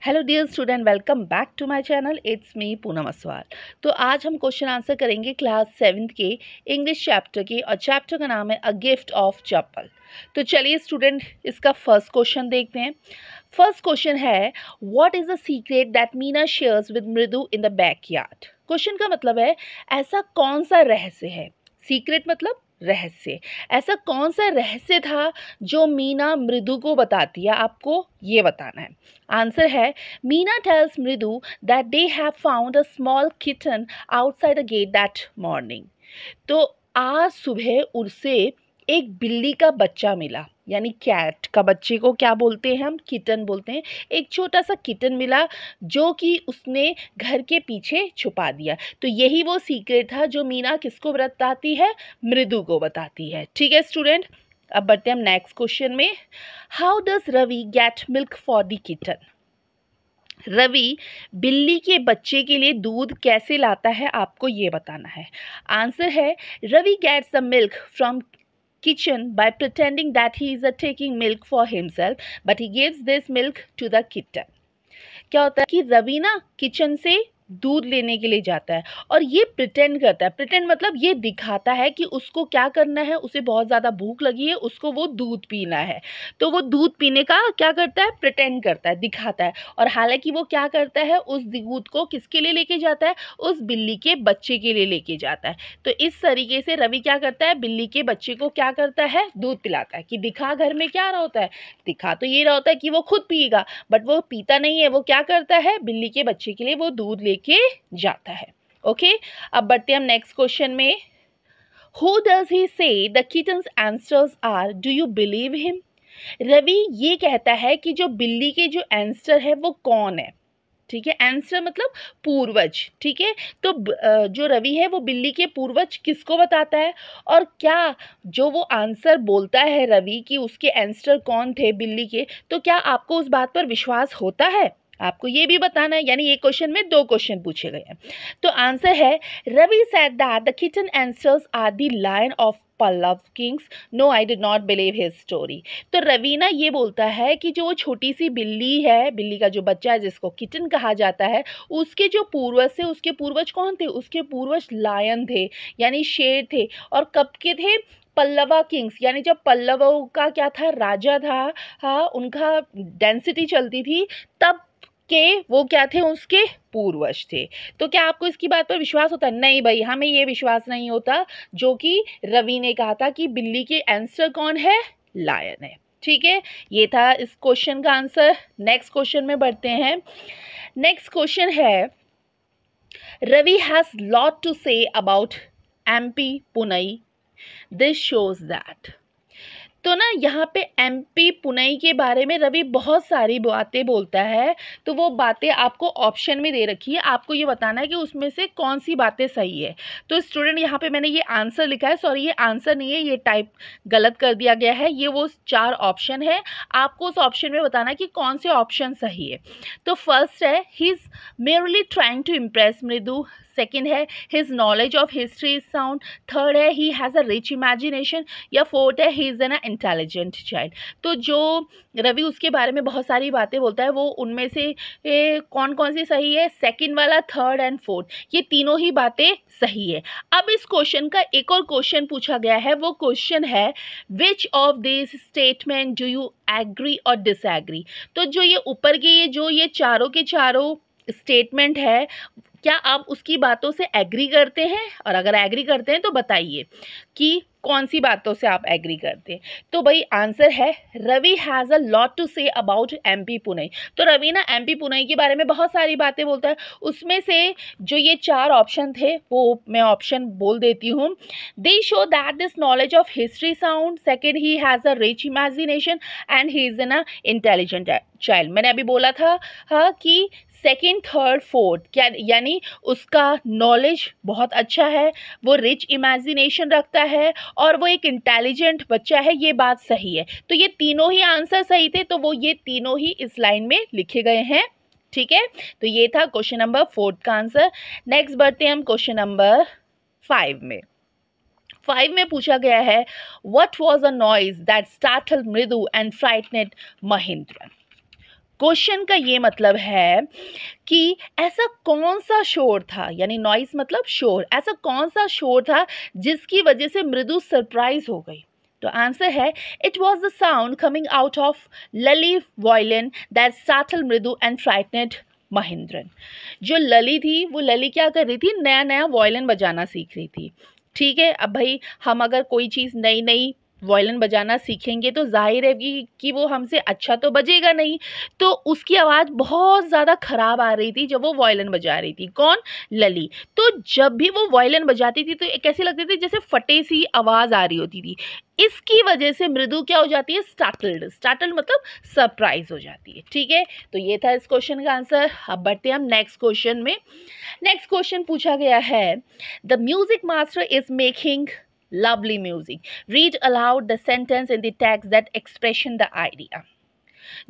Hello dear student, welcome back to my channel. It's me Poonam Aswal. तो आज हम question answer करेंगे क्लास 7th के इंग्लिश चैप्टर के, और चैप्टर का नाम है अ गिफ्ट ऑफ चप्पल। तो चलिए स्टूडेंट, इसका फर्स्ट क्वेश्चन देखते हैं। फर्स्ट क्वेश्चन है, what is the secret that Meena shares with मृदु इन द बैकयार्ड। क्वेश्चन का मतलब है ऐसा कौन सा रहस्य है। सीक्रेट मतलब रहस्य। ऐसा कौन सा रहस्य था जो मीना मृदु को बताती है, आपको ये बताना है। आंसर है, मीना टेल्स मृदु that they have found a small kitten outside the get that morning. तो आज सुबह उसे एक बिल्ली का बच्चा मिला, यानी कैट का बच्चे को क्या बोलते हैं हम, किटन बोलते हैं। एक छोटा सा किटन मिला जो कि उसने घर के पीछे छुपा दिया। तो यही वो सीक्रेट था जो मीना किसको बताती है, मृदु को बताती है। ठीक है स्टूडेंट, अब बढ़ते हैं हम नेक्स्ट क्वेश्चन में। How does Ravi get milk for the kitten. Ravi बिल्ली के बच्चे के लिए दूध कैसे लाता है, आपको ये बताना है। आंसर है, Ravi gets the milk from kitchen by pretending that he is taking milk for himself, but he gives this milk to the kitten. क्या होता है कि रवि ना किचन से दूध लेने के लिए जाता है और ये प्रिटेंड करता है। प्रिटेंड मतलब ये दिखाता है कि उसको क्या करना है, उसे बहुत ज़्यादा भूख लगी है, उसको वो दूध पीना है। तो वो दूध पीने का क्या करता है, प्रिटेंड करता है, दिखाता है। और हालांकि वो क्या करता है, उस दूध को किसके लिए लेके जाता है, उस बिल्ली के बच्चे के लिए लेके जाता है। तो इस तरीके से रवि क्या करता है, बिल्ली के बच्चे को क्या करता है, दूध पिलाता है। कि दिखा घर में क्या रहा होता है, दिखा तो ये रहा होता है कि वो खुद पिएगा, बट वो पीता नहीं है। वो क्या करता है, बिल्ली के बच्चे के लिए वो दूध लेके जाता है। ओके, अब बढ़ते हैं हम नेक्स्ट क्वेश्चन में। Who does he say the kitten's answers are? Do you believe him? Ravi ये कहता है कि जो बिल्ली के जो आंसर है वो कौन है। ठीक है, आंसर मतलब पूर्वज। ठीक है, तो जो रवि है वो बिल्ली के पूर्वज किसको बताता है, और क्या जो वो आंसर बोलता है रवि कि उसके आंसर कौन थे बिल्ली के, तो क्या आपको उस बात पर विश्वास होता है, आपको ये भी बताना है। यानी एक क्वेश्चन में दो क्वेश्चन पूछे गए हैं। तो आंसर है, Ravi said that the kitten answers are the lion of Pallava kings. No, I did not believe his story. तो रवि ना ये बोलता है कि जो वो छोटी सी बिल्ली है, बिल्ली का जो बच्चा है जिसको किटन कहा जाता है, उसके जो पूर्वज थे, उसके पूर्वज कौन थे, उसके पूर्वज लायन थे, यानी शेर थे। और कब के थे, पल्लवा किंग्स, यानी जब पल्लवों का क्या था, राजा था, हाँ, उनका डेंसिटी चलती थी, तब के वो क्या थे, उसके पूर्वज थे। तो क्या आपको इसकी बात पर विश्वास होता है? नहीं भाई, हमें ये विश्वास नहीं होता जो कि रवि ने कहा था कि बिल्ली के आंसर कौन है, लायन है। ठीक है, ये था इस क्वेश्चन का आंसर। नेक्स्ट क्वेश्चन में बढ़ते हैं। नेक्स्ट क्वेश्चन है, Ravi has lot to say about MP Punai, this shows that. तो ना यहाँ पे एमपी पुनई के बारे में रवि बहुत सारी बातें बोलता है। तो वो बातें आपको ऑप्शन में दे रखी है, आपको ये बताना है कि उसमें से कौन सी बातें सही है। तो स्टूडेंट, यहाँ पे मैंने ये आंसर लिखा है, सॉरी ये आंसर नहीं है, ये टाइप गलत कर दिया गया है। ये वो 4 ऑप्शन है, आपको उस ऑप्शन में बताना है कि कौन से ऑप्शन सही है। तो फर्स्ट है, he is merely trying to impress Mridu. Second है, his knowledge of history is sound. Third है, he has a rich imagination. या फोर्थ है, he is an intelligent child. तो जो रवि उसके बारे में बहुत सारी बातें बोलता है, वो उनमें से कौन कौन सी सही है, सेकंड वाला, थर्ड एंड फोर्थ, ये तीनों ही बातें सही है। अब इस क्वेश्चन का एक और क्वेश्चन पूछा गया है, वो क्वेश्चन है, which of this statement do you agree और डिसएग्री। तो जो ये ऊपर के ये चारों के चारों स्टेटमेंट है, क्या आप उसकी बातों से एग्री करते हैं, और अगर एग्री करते हैं तो बताइए कि कौन सी बातों से आप एग्री करते हैं। तो भाई आंसर है, Ravi has a lot to say about MP Punai. तो रवि ना एमपी पुनई के बारे में बहुत सारी बातें बोलता है। उसमें से जो ये 4 ऑप्शन थे वो मैं ऑप्शन बोल देती हूँ। दे show that this knowledge of history sound. Second, he has a rich imagination and he is an intelligent child. मैंने अभी बोला था हाँ कि सेकेंड, थर्ड, फोर्थ, क्या यानी उसका नॉलेज बहुत अच्छा है, वो रिच इमेजिनेशन रखता है, और वो एक इंटेलिजेंट बच्चा है, ये बात सही है। तो ये तीनों ही आंसर सही थे, तो वो ये तीनों ही इस लाइन में लिखे गए हैं। ठीक है, तो ये था क्वेश्चन नंबर 4 का आंसर। नेक्स्ट बढ़ते हैं हम क्वेश्चन नंबर 5 में। 5 में पूछा गया है, what was a noise that startled Mridu and फ्राइटनेड Mahendra. Question का ये मतलब है कि ऐसा कौन सा शोर था, यानी नॉइस मतलब शोर, ऐसा कौन सा शोर था जिसकी वजह से मृदु सरप्राइज हो गई। तो आंसर है it was the sound coming out of Lali violin that startled Mridu and frightened Mahendran. जो लली थी वो लली क्या कर रही थी, नया नया वायलिन बजाना सीख रही थी। ठीक है, अब भाई हम अगर कोई चीज़ नई नई वायलिन बजाना सीखेंगे तो जाहिर है कि वो हमसे अच्छा तो बजेगा नहीं। तो उसकी आवाज़ बहुत ज़्यादा ख़राब आ रही थी जब वो वायलिन बजा रही थी। कौन? लली। तो जब भी वो वायलिन बजाती थी तो कैसे लगती थी, जैसे फटे सी आवाज़ आ रही होती थी। इसकी वजह से मृदु क्या हो जाती है, स्टार्टल्ड। स्टार्टल्ड मतलब सरप्राइज हो जाती है। ठीक है, तो ये था इस क्वेश्चन का आंसर। अब बढ़ते हैं हम नेक्स्ट क्वेश्चन में। नेक्स्ट क्वेश्चन पूछा गया है, the music master is making lovely music. Read aloud the sentence in the text that expression the idea.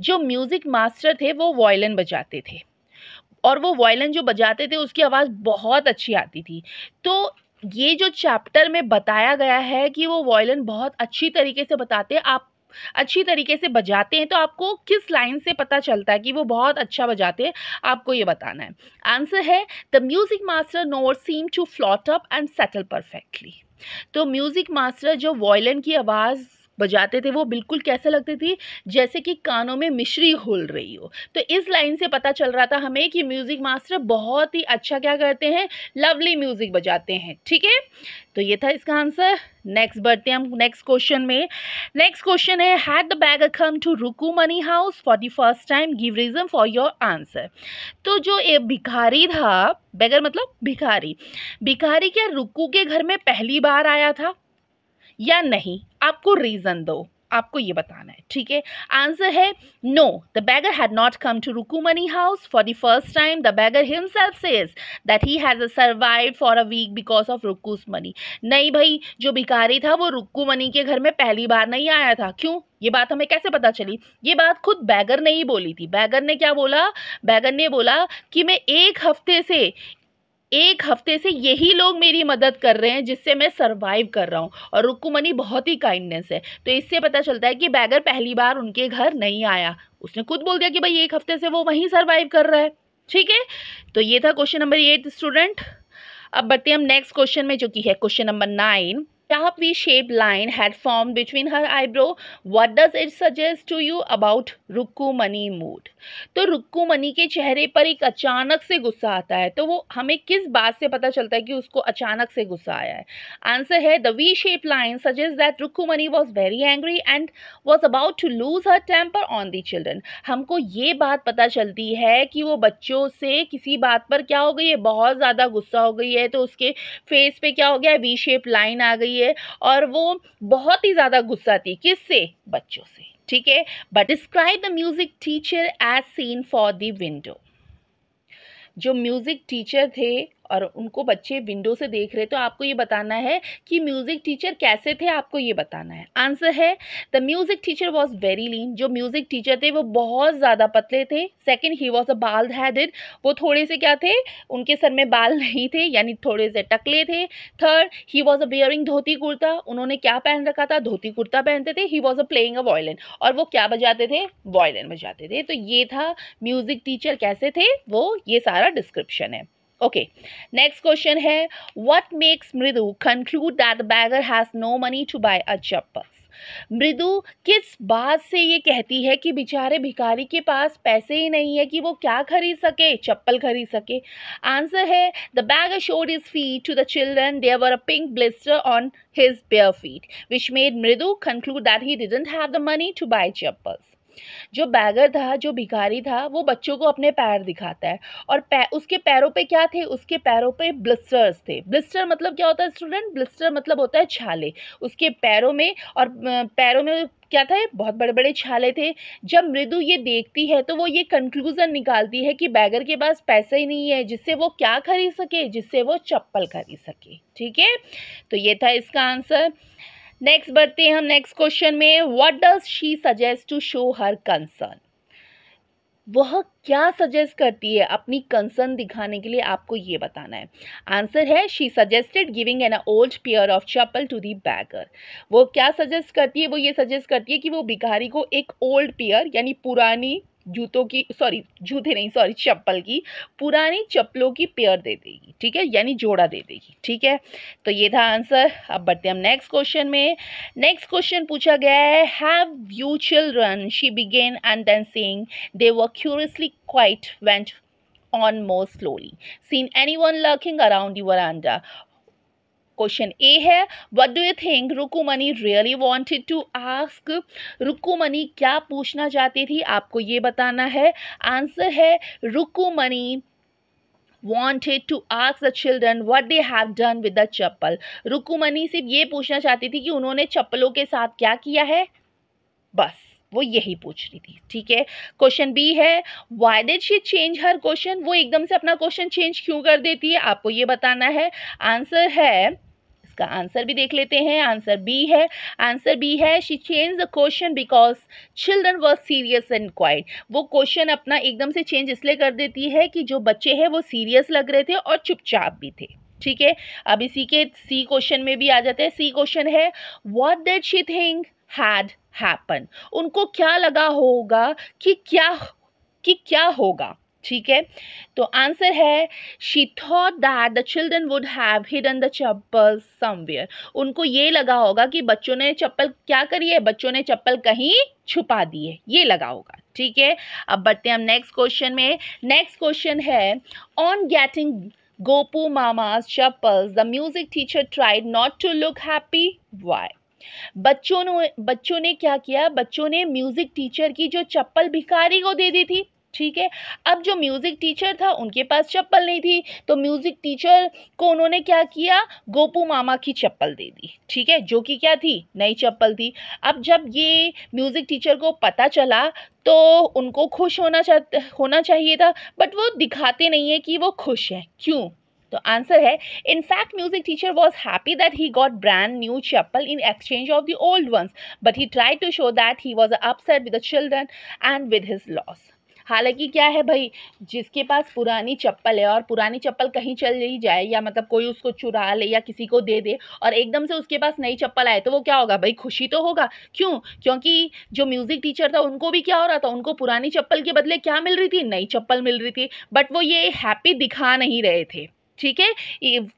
जो म्यूजिक मास्टर थे वो वायलिन बजाते थे और वो वायलिन जो बजाते थे उसकी आवाज़ बहुत अच्छी आती थी। तो ये जो चैप्टर में बताया गया है कि वो वायलिन बहुत अच्छी तरीके से बताते हैं, आप अच्छी तरीके से बजाते हैं, तो आपको किस लाइन से पता चलता है कि वो बहुत अच्छा बजाते हैं, आपको ये बताना है। आंसर है the music master notes seem to float up and settle perfectly. तो म्यूजिक मास्टर जो वायलिन की आवाज़ बजाते थे वो बिल्कुल कैसे लगती थी, जैसे कि कानों में मिश्री घुल रही हो। तो इस लाइन से पता चल रहा था हमें कि म्यूजिक मास्टर बहुत ही अच्छा क्या करते हैं, लवली म्यूजिक बजाते हैं। ठीक है, तो ये था इसका आंसर। नेक्स्ट बढ़ते हैं हम नेक्स्ट क्वेश्चन में। नेक्स्ट क्वेश्चन है, had the beggar come to Rukmini house for the first time, give reason for your answer. तो जो एक भिखारी था, बैगर मतलब भिखारी, भिखारी क्या रुक्कू के घर में पहली बार आया था या नहीं, आपको रीजन दो, आपको ये बताना है। ठीक है, आंसर है no, the beggar had not come to Rukmini house for the first time. The beggar himself says that he has survived for a week because of Rukku's money. नहीं भाई, जो भिखारी था वो रुक्कूमनी के घर में पहली बार नहीं आया था। क्यों? ये बात हमें कैसे पता चली? ये बात खुद बैगर ने ही बोली थी। बैगर ने क्या बोला? बैगर ने बोला कि मैं एक हफ्ते से यही लोग मेरी मदद कर रहे हैं जिससे मैं सरवाइव कर रहा हूँ, और रुक्कुमनी बहुत ही काइंडनेस है। तो इससे पता चलता है कि बैगर पहली बार उनके घर नहीं आया, उसने खुद बोल दिया कि भाई एक हफ्ते से वो वहीं सरवाइव कर रहा है। ठीक है, तो ये था क्वेश्चन नंबर 8 स्टूडेंट। अब बढ़ते हैं हम नेक्स्ट क्वेश्चन में, जो कि है question number 9। Sharp V-shaped line had formed between her eyebrow. What does it suggest to you about रुक्कुमनी mood? तो रुक्कुमनी के चेहरे पर एक अचानक से गुस्सा आता है, तो वो हमें किस बात से पता चलता है कि उसको अचानक से गुस्सा आया है? आंसर है the V-shaped line suggests that रुक्कुमनी was very angry and was about to lose her temper on the children. हमको ये बात पता चलती है कि वो बच्चों से किसी बात पर क्या हो गई है, बहुत ज़्यादा गुस्सा हो गई है। तो उसके फेस पे क्या हो गया, V-shaped लाइन आ गई है और वो बहुत ही ज्यादा गुस्सा थी, किससे? बच्चों से। ठीक है, but describe the music teacher as seen for the window. जो म्यूजिक टीचर थे और उनको बच्चे विंडो से देख रहे, तो आपको ये बताना है कि म्यूजिक टीचर कैसे थे, आपको ये बताना है। आंसर है the music teacher was very lean. जो म्यूजिक टीचर थे वो बहुत ज़्यादा पतले थे। Second, he was a bald headed. वो थोड़े से क्या थे, उनके सर में बाल नहीं थे, यानी थोड़े से टकले थे। Third, he was a bearing dhoti kurta. उन्होंने क्या पहन रखा था, धोती कुर्ता पहनते थे। He was a playing a violin, और वो क्या बजाते थे, वायलिन बजाते थे। तो ये था म्यूजिक टीचर कैसे थे वो, ये सारा डिस्क्रिप्शन है। ओके, नेक्स्ट क्वेश्चन है, what makes Mridu conclude that the beggar has no money to buy a chappal? Mridu किस बात से ये कहती है कि बेचारे भिखारी के पास पैसे ही नहीं है कि वो क्या खरीद सके, चप्पल खरीद सके? आंसर है the beggar showed his feet to the children, there were a pink blister on his bare feet which made Mridu conclude that he didn't have the money to buy chappals. जो बैगर था, जो भिखारी था, वो बच्चों को अपने पैर दिखाता है और उसके पैरों पे क्या थे, उसके पैरों पे ब्लिस्टर्स थे। ब्लिस्टर मतलब क्या होता है स्टूडेंट? ब्लिस्टर मतलब होता है छाले उसके पैरों में, और पैरों में क्या था, बहुत बड़े बड़े छाले थे। जब मृदु ये देखती है तो वो ये कंक्लूजन निकालती है कि बैगर के पास पैसे ही नहीं है जिससे वो क्या खरीद सके, जिससे वो चप्पल खरीद सके। ठीक है, तो ये था इसका आंसर। नेक्स्ट बढ़ते हैं हम नेक्स्ट क्वेश्चन में, what does she suggest to show her concern? वह क्या सजेस्ट करती है अपनी कंसर्न दिखाने के लिए, आपको ये बताना है। आंसर है she suggested giving an old pair of chappal to the beggar. वो क्या सजेस्ट करती है? वो ये सजेस्ट करती है कि वो भिखारी को एक ओल्ड पेयर यानी पुरानी जूतों की, सॉरी जूते नहीं, सॉरी चप्पल की पुरानी चप्पलों की पेयर दे देगी, ठीक है, यानी जोड़ा दे देगी, ठीक है। तो ये था आंसर। अब बढ़ते हैं हम नेक्स्ट क्वेश्चन में। नेक्स्ट क्वेश्चन पूछा गया है, have you children, she began and then saying they were curiously quite went on more slowly, seen anyone lurking around your veranda? Question A है, what do you think Rukmini really wanted to ask? Rukmini क्या पूछना चाहती थी, आपको ये बताना है। Answer है, रुकुमनी wanted to ask the children what they have done with the चप्पल। रुकुमनी सिर्फ ये पूछना चाहती थी कि उन्होंने चप्पलों के साथ क्या किया है, बस वो यही पूछ रही थी, ठीक है। क्वेश्चन बी है, why did she change her question? वो एकदम से अपना क्वेश्चन चेंज क्यों कर देती है, आपको ये बताना है। आंसर है, इसका आंसर भी देख लेते हैं। आंसर बी है, आंसर बी है, she change the question because children were serious and quite. वो क्वेश्चन अपना एकदम से चेंज इसलिए कर देती है कि जो बच्चे हैं वो सीरियस लग रहे थे और चुपचाप भी थे, ठीक है। अब इसी के सी क्वेश्चन में भी आ जाते हैं। सी क्वेश्चन है, what did she think had happen? उनको क्या लगा होगा कि क्या होगा, ठीक है। तो आंसर है, she thought that the children would have hidden the chappal somewhere. उनको ये लगा होगा कि बच्चों ने चप्पल क्या करी है, बच्चों ने चप्पल कहीं छुपा दी है, ये लगा होगा, ठीक है। अब बढ़ते हैं हम नेक्स्ट क्वेश्चन में। नेक्स्ट क्वेश्चन है, on getting Gopu Mama's chappals the music teacher tried not to look happy, why? बच्चों ने क्या किया, बच्चों ने म्यूजिक टीचर की जो चप्पल भिखारी को दे दी थी, ठीक है। अब जो म्यूजिक टीचर था उनके पास चप्पल नहीं थी, तो म्यूजिक टीचर को उन्होंने क्या किया, गोपू मामा की चप्पल दे दी, ठीक है, जो कि क्या थी, नई चप्पल थी। अब जब ये म्यूजिक टीचर को पता चला तो उनको खुश होना चाहिए था, बट वो दिखाते नहीं है कि वो खुश है, क्यों? तो आंसर है, in fact music teacher was happy that he got brand new chappal in exchange of the old ones, but he tried to show that he was upset with the children and with his loss. हालांकि क्या है भाई, जिसके पास पुरानी चप्पल है और पुरानी चप्पल कहीं चली जाए या मतलब कोई उसको चुरा ले या किसी को दे दे और एकदम से उसके पास नई चप्पल आए तो वो क्या होगा भाई, खुशी तो होगा, क्यों? क्योंकि जो म्यूजिक टीचर था उनको भी क्या हो रहा था, उनको पुरानी चप्पल के बदले क्या मिल रही थी, नई चप्पल मिल रही थी, बट वो ये हैप्पी दिखा नहीं रहे थे, ठीक है।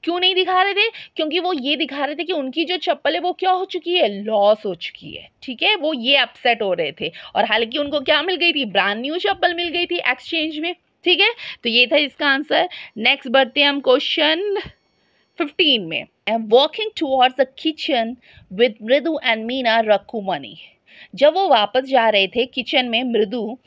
क्यों नहीं दिखा रहे थे, क्योंकि वो ये दिखा रहे थे कि उनकी जो चप्पल है वो क्या हो चुकी है, लॉस हो चुकी है, ठीक है। वो ये अपसेट हो रहे थे और हालांकि उनको क्या मिल गई थी, ब्रांड न्यू चप्पल मिल गई थी एक्सचेंज में, ठीक है। तो ये था इसका आंसर। नेक्स्ट बढ़ते हैं हम क्वेश्चन 15 में। Walking towards the kitchen with मृदु एंड मीना रुकुमनी। जब वो वापस जा रहे थे किचन में मृदु,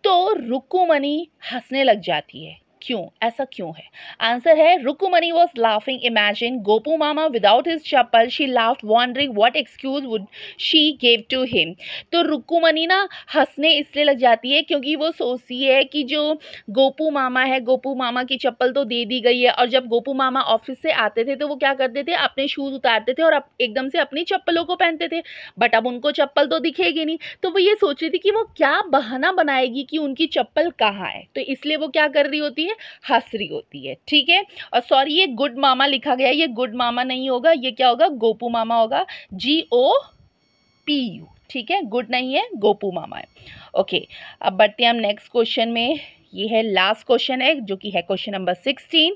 तो रुकुमनी हंसने लग जाती है, क्यों, ऐसा क्यों है? आंसर है, Rukmini was laughing, imagine Gopu Mama without his chappal, she laughed wondering what excuse would she give to him. तो रुकुमनी ना हंसने इसलिए लग जाती है क्योंकि वो सोचती है कि जो गोपू मामा है, गोपू मामा की चप्पल तो दे दी गई है, और जब गोपू मामा ऑफिस से आते थे तो वो क्या करते थे, अपने शूज उतारते थे और एकदम से अपनी चप्पलों को पहनते थे, बट अब उनको चप्पल तो दिखेगी नहीं, तो वो ये सोच रही थी कि वो क्या बहाना बनाएगी कि उनकी चप्पल कहाँ है, तो इसलिए वो क्या कर रही होती है, हंस रही होती है, ठीक है। और सॉरी, ये गुड मामा लिखा गया है, ये गुड मामा नहीं होगा, ये क्या होगा, गोपू मामा होगा, GOPU, ठीक है, गुड नहीं है, गोपू मामा है। ओके, अब बढ़ते हैं हम नेक्स्ट क्वेश्चन में। ये है लास्ट क्वेश्चन है जो कि है question number 16।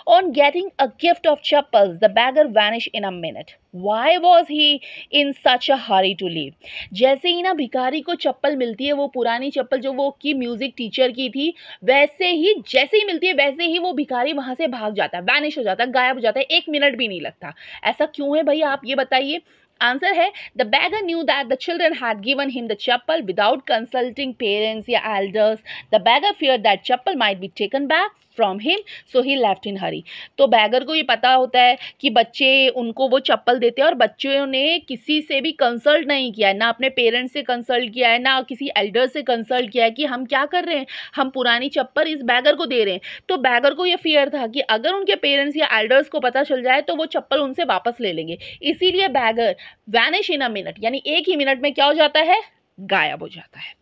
On getting a gift of chappals the beggar vanish in a minute, why was he in such a hurry to leave? जैसे ही ना भिखारी को चप्पल मिलती है, वो पुरानी चप्पल जो वो की म्यूजिक टीचर की थी, वैसे ही जैसे ही मिलती है वैसे ही वो भिखारी वहां से भाग जाता है, वैनिश हो जाता है, गायब हो जाता है, 1 मिनट भी नहीं लगता। ऐसा क्यों है भाई, आप ये बताइए। आंसर है, the beggar knew that the children had given him the chappal without consulting parents या elders. The beggar fear that chappal might be taken back from him, so he left in hurry. तो beggar को ये पता होता है कि बच्चे उनको वो चप्पल देते हैं और बच्चों ने किसी से भी कंसल्ट नहीं किया है, ना अपने पेरेंट्स से कंसल्ट किया है, ना किसी एल्डर से कंसल्ट किया है कि हम क्या कर रहे हैं, हम पुरानी चप्पल इस बैगर को दे रहे हैं। तो बैगर को ये फियर था कि अगर उनके पेरेंट्स या एल्डर्स को पता चल जाए तो वो चप्पल उनसे वापस ले लेंगे, इसीलिए beggar vanish in a minute, यानी 1 ही मिनट में क्या हो जाता है, गायब हो जाता है।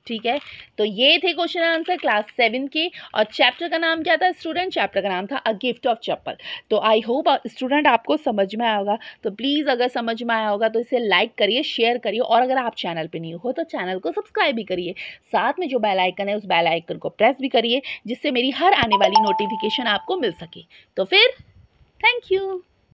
ठीक है, तो ये थे क्वेश्चन आंसर क्लास 7 के। और चैप्टर का नाम क्या था स्टूडेंट? चैप्टर का नाम था अ गिफ्ट ऑफ चप्पल। तो आई होप स्टूडेंट आपको समझ में आया होगा। तो प्लीज़ अगर समझ में आया होगा तो इसे लाइक करिए, शेयर करिए, और अगर आप चैनल पे न्यू हो तो चैनल को सब्सक्राइब भी करिए। साथ में जो बेल आइकन है उस बेल आइकन को प्रेस भी करिए, जिससे मेरी हर आने वाली नोटिफिकेशन आपको मिल सके। तो फिर थैंक यू।